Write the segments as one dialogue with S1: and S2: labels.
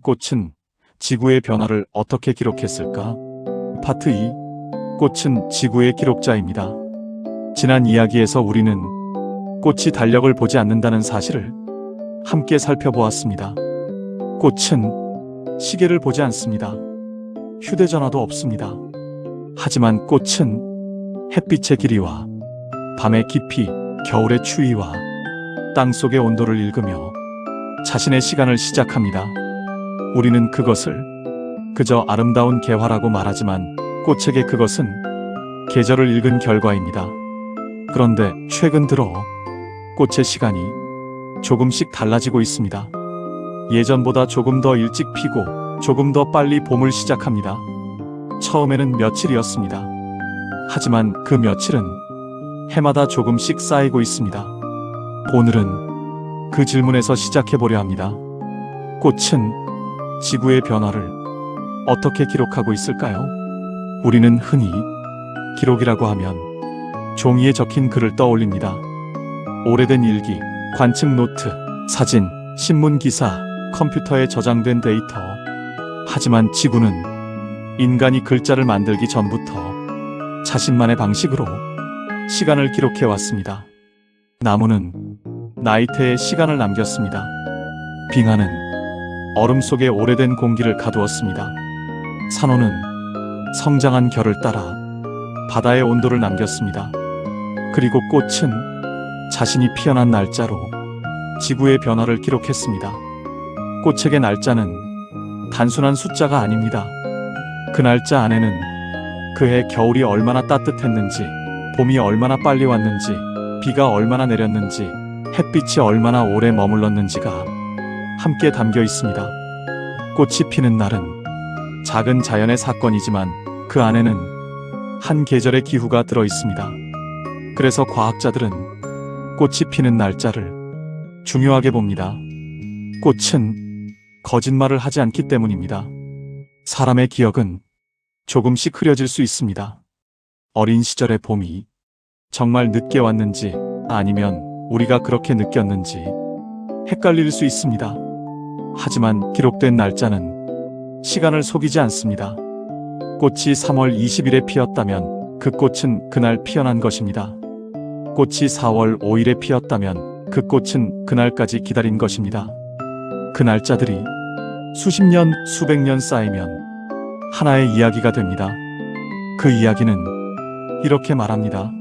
S1: 꽃은 지구의 변화를 어떻게 기록했을까? 파트 2. 꽃은 지구의 기록자입니다. 지난 이야기에서 우리는 꽃이 달력을 보지 않는다는 사실을 함께 살펴보았습니다. 꽃은 시계를 보지 않습니다. 휴대전화도 없습니다. 하지만 꽃은 햇빛의 길이와 밤의 깊이, 겨울의 추위와 땅속의 온도를 읽으며 자신의 시간을 시작합니다. 우리는 그것을 그저 아름다운 개화라고 말하지만 꽃에게 그것은 계절을 읽은 결과입니다. 그런데 최근 들어 꽃의 시간이 조금씩 달라지고 있습니다. 예전보다 조금 더 일찍 피고 조금 더 빨리 봄을 시작합니다. 처음에는 며칠이었습니다. 하지만 그 며칠은 해마다 조금씩 쌓이고 있습니다. 오늘은 그 질문에서 시작해보려 합니다. 꽃은 지구의 변화를 어떻게 기록하고 있을까요? 우리는 흔히 기록이라고 하면 종이에 적힌 글을 떠올립니다. 오래된 일기, 관측 노트, 사진, 신문 기사, 컴퓨터에 저장된 데이터. 하지만 지구는 인간이 글자를 만들기 전부터 자신만의 방식으로 시간을 기록해 왔습니다. 나무는 나이테에 시간을 남겼습니다. 빙하는 얼음 속에 오래된 공기를 가두었습니다. 산호는 성장한 결을 따라 바다의 온도를 남겼습니다. 그리고 꽃은 자신이 피어난 날짜로 지구의 변화를 기록했습니다. 꽃에게 날짜는 단순한 숫자가 아닙니다. 그 날짜 안에는 그해 겨울이 얼마나 따뜻했는지, 봄이 얼마나 빨리 왔는지, 비가 얼마나 내렸는지, 햇빛이 얼마나 오래 머물렀는지가 함께 담겨 있습니다. 꽃이 피는 날은 작은 자연의 사건이지만 그 안에는 한 계절의 기후가 들어 있습니다. 그래서 과학자들은 꽃이 피는 날짜를 중요하게 봅니다. 꽃은 거짓말을 하지 않기 때문입니다. 사람의 기억은 조금씩 흐려질 수 있습니다. 어린 시절의 봄이 정말 늦게 왔는지 아니면 우리가 그렇게 느꼈는지 헷갈릴 수 있습니다. 하지만 기록된 날짜는 시간을 속이지 않습니다. 꽃이 3월 20일에 피었다면 그 꽃은 그날 피어난 것입니다. 꽃이 4월 5일에 피었다면 그 꽃은 그날까지 기다린 것입니다. 그 날짜들이 수십 년, 수백 년 쌓이면 하나의 이야기가 됩니다. 그 이야기는 이렇게 말합니다.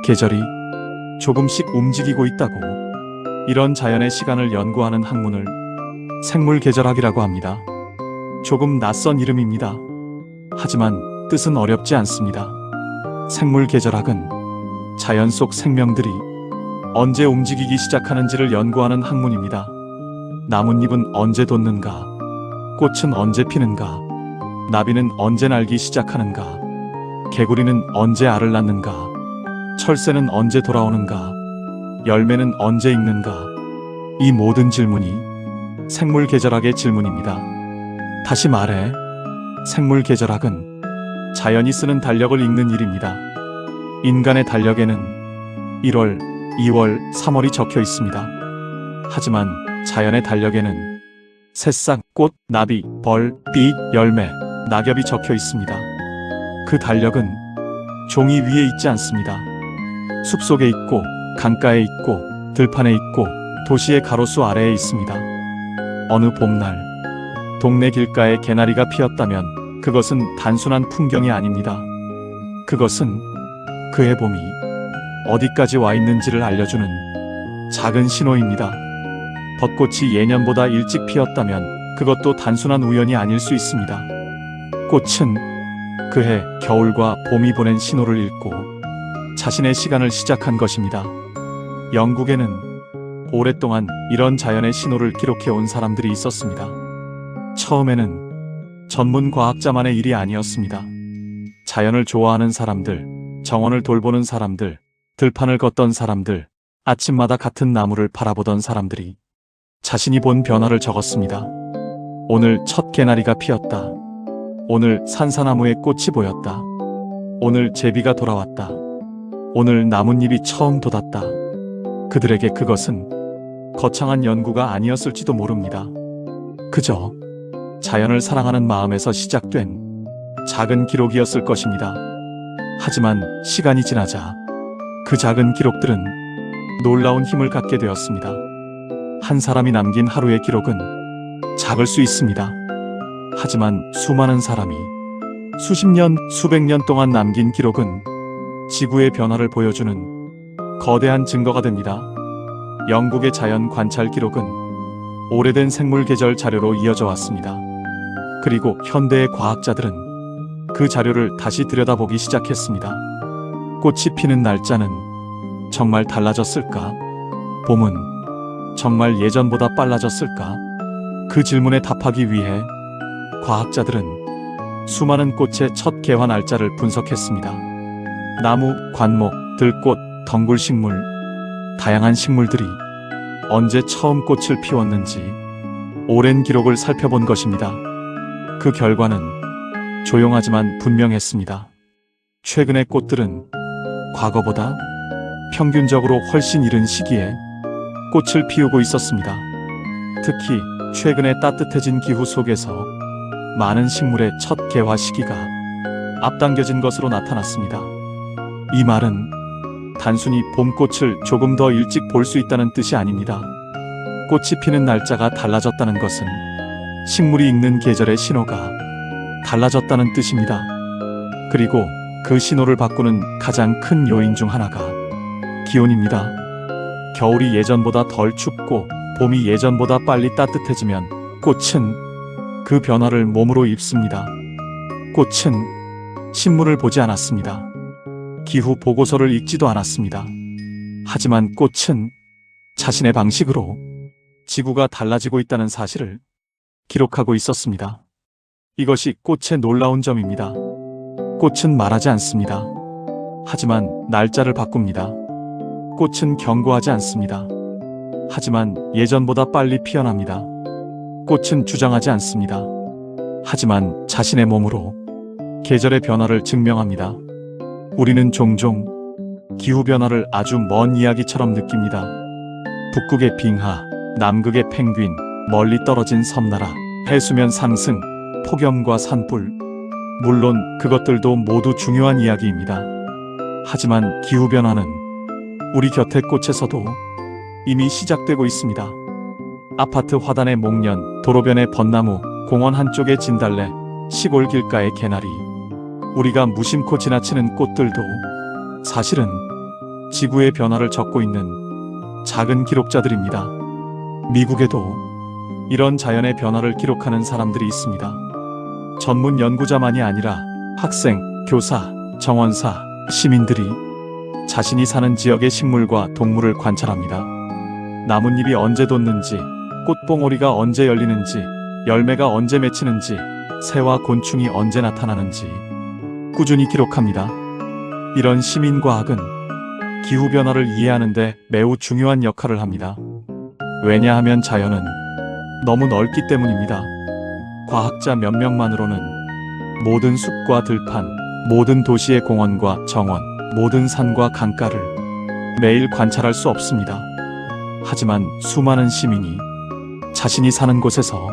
S1: 계절이 조금씩 움직이고 있다고. 이런 자연의 시간을 연구하는 학문을 생물계절학이라고 합니다. 조금 낯선 이름입니다. 하지만 뜻은 어렵지 않습니다. 생물계절학은 자연 속 생명들이 언제 움직이기 시작하는지를 연구하는 학문입니다. 나뭇잎은 언제 돋는가? 꽃은 언제 피는가? 나비는 언제 날기 시작하는가? 개구리는 언제 알을 낳는가? 철새는 언제 돌아오는가? 열매는 언제 익는가? 이 모든 질문이 생물계절학의 질문입니다. 다시 말해, 생물계절학은 자연이 쓰는 달력을 읽는 일입니다. 인간의 달력에는 1월, 2월, 3월이 적혀 있습니다. 하지만 자연의 달력에는 새싹, 꽃, 나비, 벌, 비, 열매, 낙엽이 적혀 있습니다. 그 달력은 종이 위에 있지 않습니다. 숲속에 있고, 강가에 있고, 들판에 있고, 도시의 가로수 아래에 있습니다. 어느 봄날, 동네 길가에 개나리가 피었다면 그것은 단순한 풍경이 아닙니다. 그것은 그의 봄이 어디까지 와 있는지를 알려주는 작은 신호입니다. 벚꽃이 예년보다 일찍 피었다면 그것도 단순한 우연이 아닐 수 있습니다. 꽃은 그해 겨울과 봄이 보낸 신호를 읽고 자신의 시간을 시작한 것입니다. 영국에는 오랫동안 이런 자연의 신호를 기록해 온 사람들이 있었습니다. 처음에는 전문 과학자만의 일이 아니었습니다. 자연을 좋아하는 사람들, 정원을 돌보는 사람들, 들판을 걷던 사람들, 아침마다 같은 나무를 바라보던 사람들이 자신이 본 변화를 적었습니다. 오늘 첫 개나리가 피었다. 오늘 산사나무에 꽃이 보였다. 오늘 제비가 돌아왔다. 오늘 나뭇잎이 처음 돋았다. 그들에게 그것은 거창한 연구가 아니었을지도 모릅니다. 그저 자연을 사랑하는 마음에서 시작된 작은 기록이었을 것입니다. 하지만 시간이 지나자 그 작은 기록들은 놀라운 힘을 갖게 되었습니다. 한 사람이 남긴 하루의 기록은 작을 수 있습니다. 하지만 수많은 사람이 수십 년, 수백 년 동안 남긴 기록은 지구의 변화를 보여주는 거대한 증거가 됩니다. 영국의 자연 관찰 기록은 오래된 생물 계절 자료로 이어져 왔습니다. 그리고 현대의 과학자들은 그 자료를 다시 들여다보기 시작했습니다. 꽃이 피는 날짜는 정말 달라졌을까? 봄은 정말 예전보다 빨라졌을까? 그 질문에 답하기 위해 과학자들은 수많은 꽃의 첫 개화 날짜를 분석했습니다. 나무, 관목, 들꽃, 덩굴식물, 다양한 식물들이 언제 처음 꽃을 피웠는지 오랜 기록을 살펴본 것입니다. 그 결과는 조용하지만 분명했습니다. 최근의 꽃들은 과거보다 평균적으로 훨씬 이른 시기에 꽃을 피우고 있었습니다. 특히 최근에 따뜻해진 기후 속에서 많은 식물의 첫 개화 시기가 앞당겨진 것으로 나타났습니다. 이 말은 단순히 봄꽃을 조금 더 일찍 볼 수 있다는 뜻이 아닙니다. 꽃이 피는 날짜가 달라졌다는 것은 식물이 익는 계절의 신호가 달라졌다는 뜻입니다. 그리고 그 신호를 바꾸는 가장 큰 요인 중 하나가 기온입니다. 겨울이 예전보다 덜 춥고 봄이 예전보다 빨리 따뜻해지면 꽃은 그 변화를 몸으로 입습니다. 꽃은 신문을 보지 않았습니다. 기후 보고서를 읽지도 않았습니다. 하지만 꽃은 자신의 방식으로 지구가 달라지고 있다는 사실을 기록하고 있었습니다. 이것이 꽃의 놀라운 점입니다. 꽃은 말하지 않습니다. 하지만 날짜를 바꿉니다. 꽃은 경고하지 않습니다. 하지만 예전보다 빨리 피어납니다. 꽃은 주장하지 않습니다. 하지만 자신의 몸으로 계절의 변화를 증명합니다. 우리는 종종 기후변화를 아주 먼 이야기처럼 느낍니다. 북극의 빙하, 남극의 펭귄, 멀리 떨어진 섬나라, 해수면 상승, 폭염과 산불. 물론 그것들도 모두 중요한 이야기입니다. 하지만 기후변화는 우리 곁의 꽃에서도 이미 시작되고 있습니다. 아파트 화단의 목련, 도로변의 벚나무, 공원 한쪽의 진달래, 시골 길가의 개나리. 우리가 무심코 지나치는 꽃들도 사실은 지구의 변화를 적고 있는 작은 기록자들입니다. 미국에도 이런 자연의 변화를 기록하는 사람들이 있습니다. 전문 연구자만이 아니라 학생, 교사, 정원사, 시민들이 자신이 사는 지역의 식물과 동물을 관찰합니다. 나뭇잎이 언제 돋는지, 꽃봉오리가 언제 열리는지, 열매가 언제 맺히는지, 새와 곤충이 언제 나타나는지 꾸준히 기록합니다. 이런 시민과학은 기후변화를 이해하는 데 매우 중요한 역할을 합니다. 왜냐하면 자연은 너무 넓기 때문입니다. 과학자 몇 명만으로는 모든 숲과 들판, 모든 도시의 공원과 정원, 모든 산과 강가를 매일 관찰할 수 없습니다. 하지만 수많은 시민이 자신이 사는 곳에서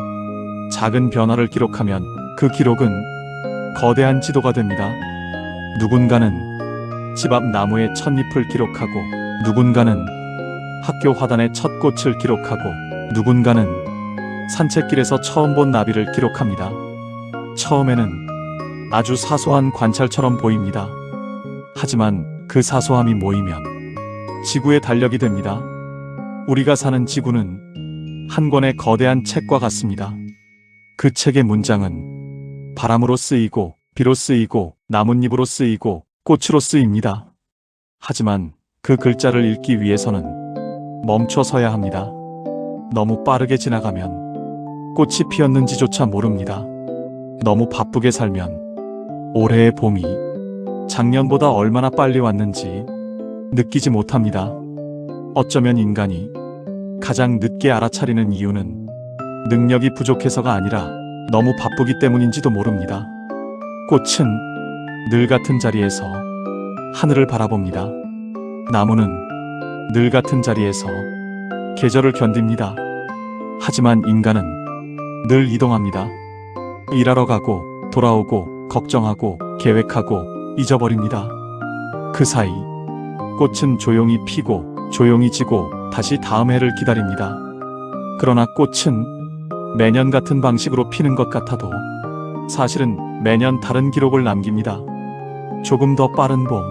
S1: 작은 변화를 기록하면 그 기록은 거대한 지도가 됩니다. 누군가는 집 앞 나무의 찻잎을 기록하고, 누군가는 학교 화단의 첫 꽃을 기록하고, 누군가는 산책길에서 처음 본 나비를 기록합니다. 처음에는 아주 사소한 관찰처럼 보입니다. 하지만 그 사소함이 모이면 지구의 달력이 됩니다. 우리가 사는 지구는 한 권의 거대한 책과 같습니다. 그 책의 문장은 바람으로 쓰이고, 비로 쓰이고, 나뭇잎으로 쓰이고, 꽃으로 쓰입니다. 하지만 그 글자를 읽기 위해서는 멈춰 서야 합니다. 너무 빠르게 지나가면 꽃이 피었는지조차 모릅니다. 너무 바쁘게 살면 올해의 봄이 작년보다 얼마나 빨리 왔는지 느끼지 못합니다. 어쩌면 인간이 가장 늦게 알아차리는 이유는 능력이 부족해서가 아니라 너무 바쁘기 때문인지도 모릅니다. 꽃은 늘 같은 자리에서 하늘을 바라봅니다. 나무는 늘 같은 자리에서 계절을 견딥니다. 하지만 인간은 늘 이동합니다. 일하러 가고 돌아오고 걱정하고 계획하고 잊어버립니다. 그 사이 꽃은 조용히 피고 조용히 지고 다시 다음 해를 기다립니다. 그러나 꽃은 매년 같은 방식으로 피는 것 같아도 사실은 매년 다른 기록을 남깁니다. 조금 더 빠른 봄,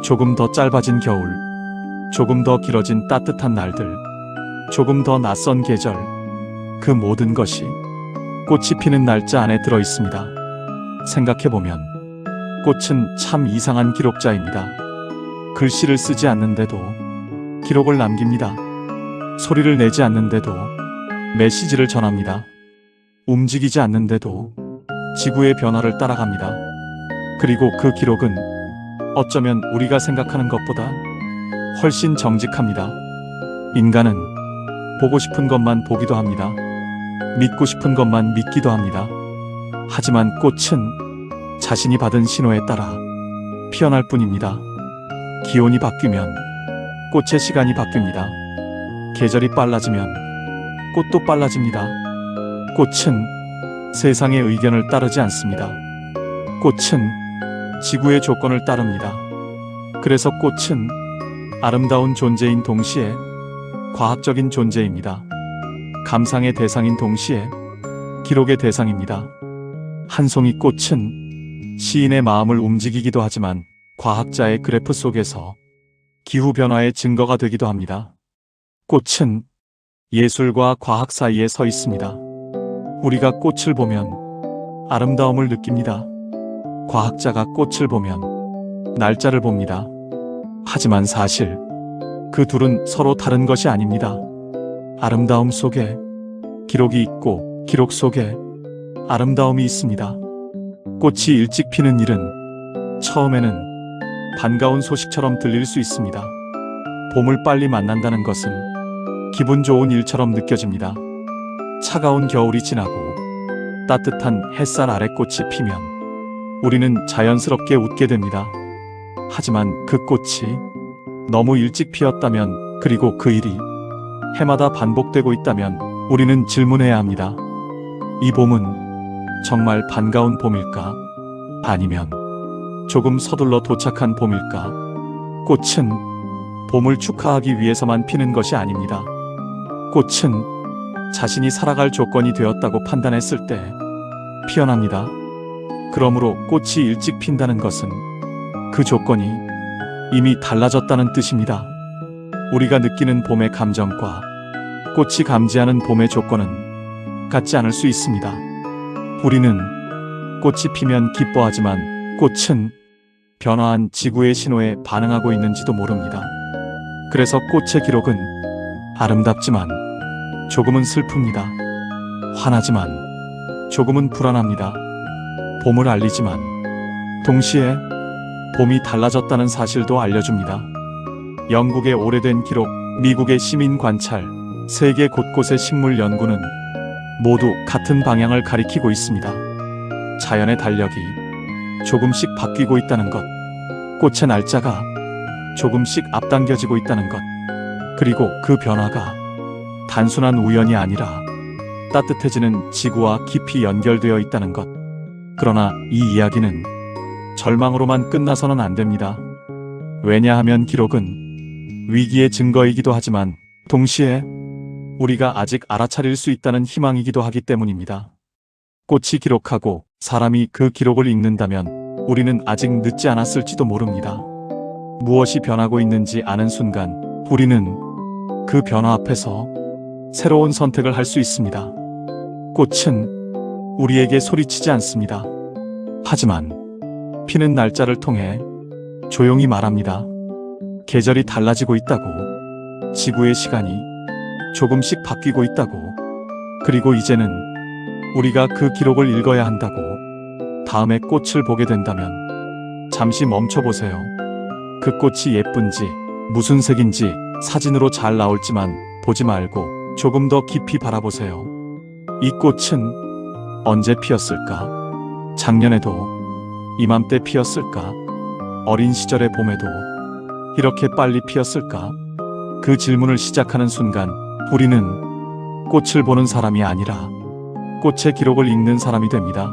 S1: 조금 더 짧아진 겨울, 조금 더 길어진 따뜻한 날들, 조금 더 낯선 계절, 그 모든 것이 꽃이 피는 날짜 안에 들어 있습니다. 생각해보면 꽃은 참 이상한 기록자입니다. 글씨를 쓰지 않는데도 기록을 남깁니다. 소리를 내지 않는데도 메시지를 전합니다. 움직이지 않는데도 지구의 변화를 따라갑니다. 그리고 그 기록은 어쩌면 우리가 생각하는 것보다 훨씬 정직합니다. 인간은 보고 싶은 것만 보기도 합니다. 믿고 싶은 것만 믿기도 합니다. 하지만 꽃은 자신이 받은 신호에 따라 피어날 뿐입니다. 기온이 바뀌면 꽃의 시간이 바뀝니다. 계절이 빨라지면 꽃도 빨라집니다. 꽃은 세상의 의견을 따르지 않습니다. 꽃은 지구의 조건을 따릅니다. 그래서 꽃은 아름다운 존재인 동시에 과학적인 존재입니다. 감상의 대상인 동시에 기록의 대상입니다. 한 송이 꽃은 시인의 마음을 움직이기도 하지만 과학자의 그래프 속에서 기후변화의 증거가 되기도 합니다. 꽃은 예술과 과학 사이에 서 있습니다. 우리가 꽃을 보면 아름다움을 느낍니다. 과학자가 꽃을 보면 날짜를 봅니다. 하지만 사실 그 둘은 서로 다른 것이 아닙니다. 아름다움 속에 기록이 있고 기록 속에 아름다움이 있습니다. 꽃이 일찍 피는 일은 처음에는 반가운 소식처럼 들릴 수 있습니다. 봄을 빨리 만난다는 것은 기분 좋은 일처럼 느껴집니다. 차가운 겨울이 지나고 따뜻한 햇살 아래 꽃이 피면 우리는 자연스럽게 웃게 됩니다. 하지만 그 꽃이 너무 일찍 피었다면, 그리고 그 일이 해마다 반복되고 있다면 우리는 질문해야 합니다. 이 봄은 정말 반가운 봄일까? 아니면 조금 서둘러 도착한 봄일까? 꽃은 봄을 축하하기 위해서만 피는 것이 아닙니다. 꽃은 자신이 살아갈 조건이 되었다고 판단했을 때 피어납니다. 그러므로 꽃이 일찍 핀다는 것은 그 조건이 이미 달라졌다는 뜻입니다. 우리가 느끼는 봄의 감정과 꽃이 감지하는 봄의 조건은 같지 않을 수 있습니다. 우리는 꽃이 피면 기뻐하지만 꽃은 변화한 지구의 신호에 반응하고 있는지도 모릅니다. 그래서 꽃의 기록은 아름답지만 조금은 슬픕니다. 환하지만 조금은 불안합니다. 봄을 알리지만 동시에 봄이 달라졌다는 사실도 알려줍니다. 영국의 오래된 기록, 미국의 시민 관찰, 세계 곳곳의 식물 연구는 모두 같은 방향을 가리키고 있습니다. 자연의 달력이 조금씩 바뀌고 있다는 것, 꽃의 날짜가 조금씩 앞당겨지고 있다는 것, 그리고 그 변화가 단순한 우연이 아니라 따뜻해지는 지구와 깊이 연결되어 있다는 것. 그러나 이 이야기는 절망으로만 끝나서는 안 됩니다. 왜냐하면 기록은 위기의 증거이기도 하지만 동시에 우리가 아직 알아차릴 수 있다는 희망이기도 하기 때문입니다. 꽃이 기록하고 사람이 그 기록을 읽는다면 우리는 아직 늦지 않았을지도 모릅니다. 무엇이 변하고 있는지 아는 순간 우리는 그 변화 앞에서 새로운 선택을 할 수 있습니다. 꽃은 우리에게 소리치지 않습니다. 하지만 피는 날짜를 통해 조용히 말합니다. 계절이 달라지고 있다고, 지구의 시간이 조금씩 바뀌고 있다고, 그리고 이제는 우리가 그 기록을 읽어야 한다고. 다음에 꽃을 보게 된다면 잠시 멈춰보세요. 그 꽃이 예쁜지, 무슨 색인지 사진으로 잘 나올지만 보지 말고 조금 더 깊이 바라보세요. 이 꽃은 언제 피었을까? 작년에도 이맘때 피었을까? 어린 시절의 봄에도 이렇게 빨리 피었을까? 그 질문을 시작하는 순간 우리는 꽃을 보는 사람이 아니라 꽃의 기록을 읽는 사람이 됩니다.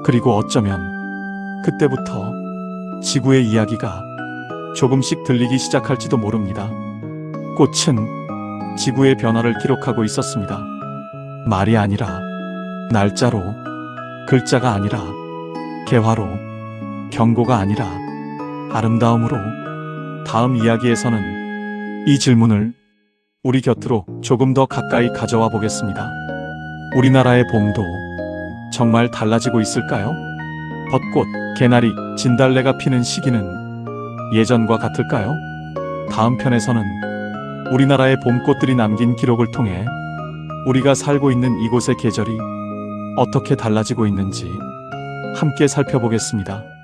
S1: 그리고 어쩌면 그때부터 지구의 이야기가 조금씩 들리기 시작할지도 모릅니다. 꽃은 지구의 변화를 기록하고 있었습니다. 말이 아니라 날짜로, 글자가 아니라 개화로, 경고가 아니라 아름다움으로. 다음 이야기에서는 이 질문을 우리 곁으로 조금 더 가까이 가져와 보겠습니다. 우리나라의 봄도 정말 달라지고 있을까요? 벚꽃, 개나리, 진달래가 피는 시기는 예전과 같을까요? 다음 편에서는 우리나라의 봄꽃들이 남긴 기록을 통해 우리가 살고 있는 이곳의 계절이 어떻게 달라지고 있는지 함께 살펴보겠습니다.